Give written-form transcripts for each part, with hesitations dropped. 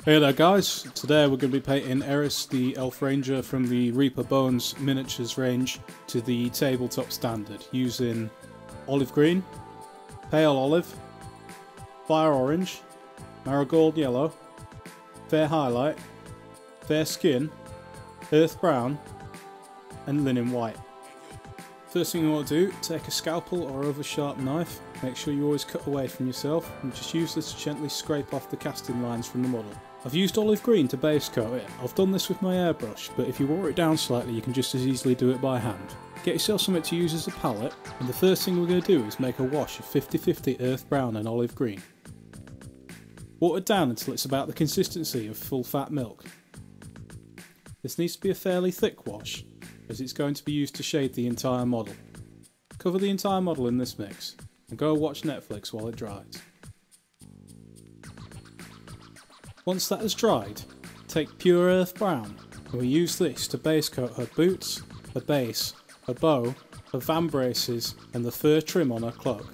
Hey there guys, today we're going to be painting Eris the Elf Ranger from the Reaper Bones miniatures range to the tabletop standard using olive green, pale olive, fire orange, marigold yellow, fair highlight, fair skin, earth brown and linen white. First thing you want to do, take a scalpel or over sharp knife, make sure you always cut away from yourself and just use this to gently scrape off the casting lines from the model. I've used olive green to base coat it. I've done this with my airbrush, but if you water it down slightly you can just as easily do it by hand. Get yourself something to use as a palette, and the first thing we're going to do is make a wash of 50-50 earth brown and olive green. Water it down until it's about the consistency of full fat milk. This needs to be a fairly thick wash, as it's going to be used to shade the entire model. Cover the entire model in this mix, and go watch Netflix while it dries. Once that has dried, take pure earth brown, and we use this to base coat her boots, her base, her bow, her van braces and the fur trim on her cloak.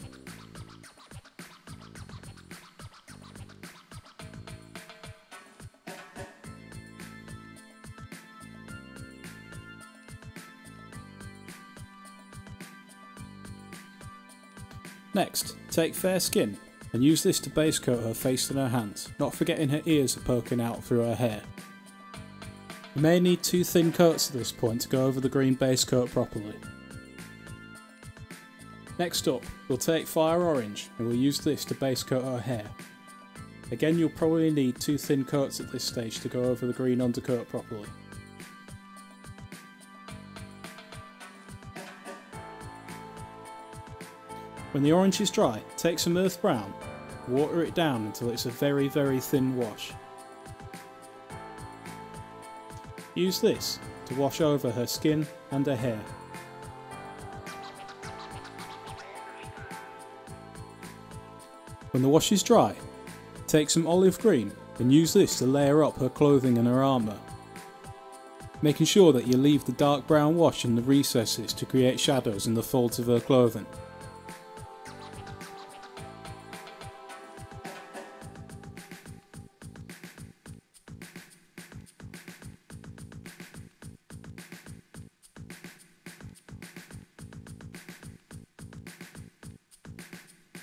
Next, take fair skin and use this to base coat her face and her hands, not forgetting her ears are poking out through her hair. You may need 2 thin coats at this point to go over the green base coat properly. Next up, we'll take fire orange and we'll use this to base coat her hair. Again, you'll probably need 2 thin coats at this stage to go over the green undercoat properly. When the orange is dry, take some earth brown, water it down until it's a very thin wash. Use this to wash over her skin and her hair. When the wash is dry, take some olive green and use this to layer up her clothing and her armour, making sure that you leave the dark brown wash in the recesses to create shadows in the folds of her clothing.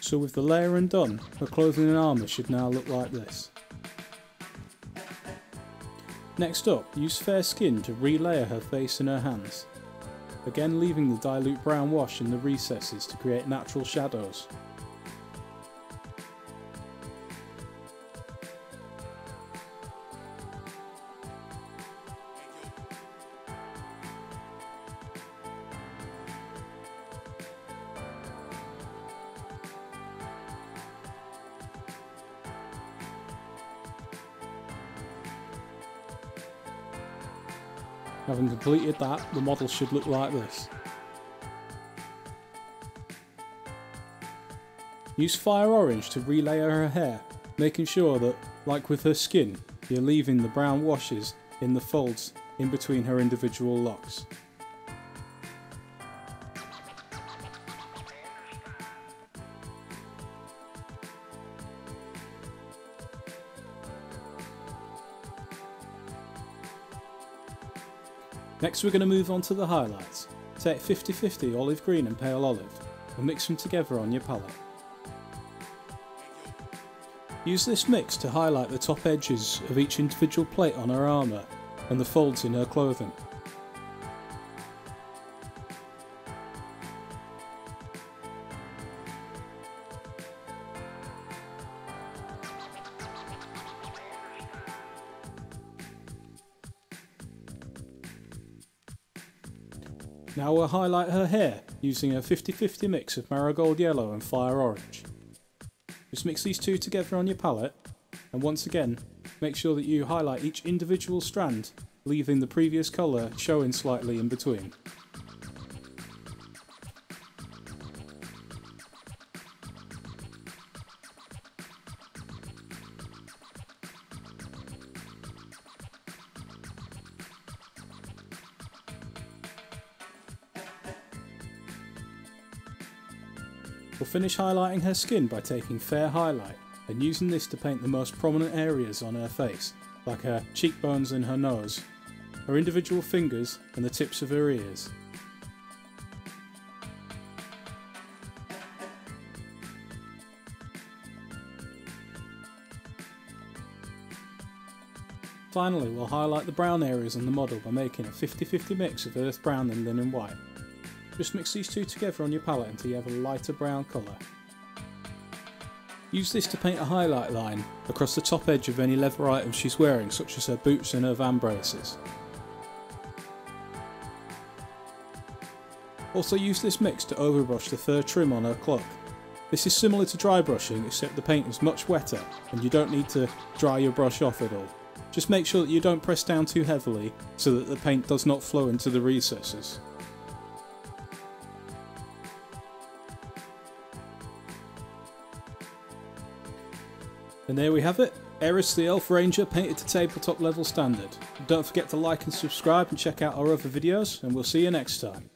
So with the layering done, her clothing and armour should now look like this. Next up, use fair skin to relayer her face and her hands, again leaving the dilute brown wash in the recesses to create natural shadows. Having completed that, the model should look like this. Use fire orange to relayer her hair, making sure that, like with her skin, you're leaving the brown washes in the folds in between her individual locks. Next we're going to move on to the highlights. Take 50-50 olive green and pale olive and mix them together on your palette. Use this mix to highlight the top edges of each individual plate on her armour and the folds in her clothing. Now we'll highlight her hair using a 50-50 mix of marigold yellow and fire orange. Just mix these two together on your palette, and once again make sure that you highlight each individual strand, leaving the previous colour showing slightly in between. We'll finish highlighting her skin by taking fair highlight and using this to paint the most prominent areas on her face, like her cheekbones and her nose, her individual fingers and the tips of her ears. Finally, we'll highlight the brown areas on the model by making a 50-50 mix of earth brown and linen white. Just mix these two together on your palette until you have a lighter brown colour. Use this to paint a highlight line across the top edge of any leather items she's wearing, such as her boots and her van braces. Also use this mix to overbrush the fur trim on her cloak. This is similar to dry brushing, except the paint is much wetter and you don't need to dry your brush off at all. Just make sure that you don't press down too heavily so that the paint does not flow into the recesses. And there we have it, Eris the Elf Ranger painted to tabletop level standard. Don't forget to like and subscribe and check out our other videos, and we'll see you next time.